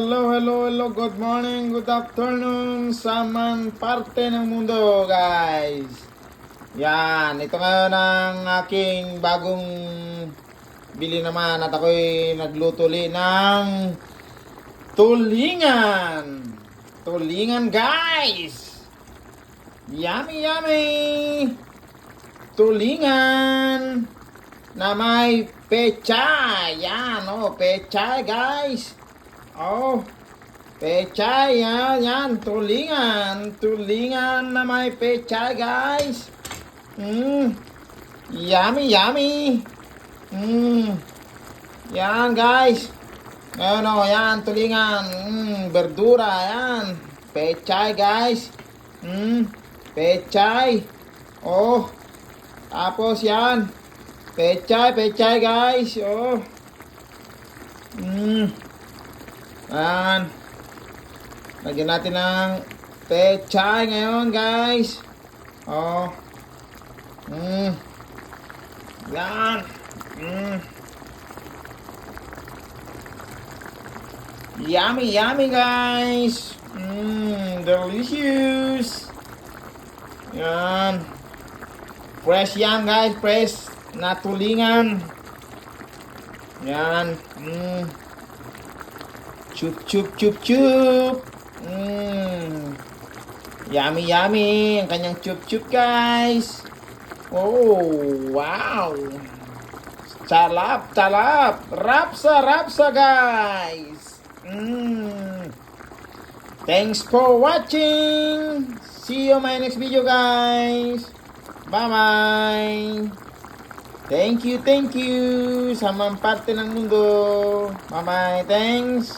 hello. Good morning, good afternoon sa man parte ng mundo, guys. Yan, ito ngayon ang aking bagong bili naman at ako'y naglutuli ng tulingan. Tulingan, guys. Yummy. Tulingan na may pechay. Yan, pechay, guys. Pechay, yan, tulingan na may pechay, guys. Yummy. Yan, guys. Ngayon, yan, tulingan. Berdura, yan. Pechay, guys. Pechay. Tapos yan. Pechay, guys. Yan. Lagyan natin ng pechay ngayon, guys. Yan. Yummy, guys. Delicious. Yan. Fresh yan, guys. Fresh na tulingan. Yan. Chup. Yummy. Ang kanyang chup, guys. Wow. Salap. Rapsa, guys. Thanks for watching. See you my next video, guys. Bye. Thank you sa mga parte ng mundo. Bye. Thanks.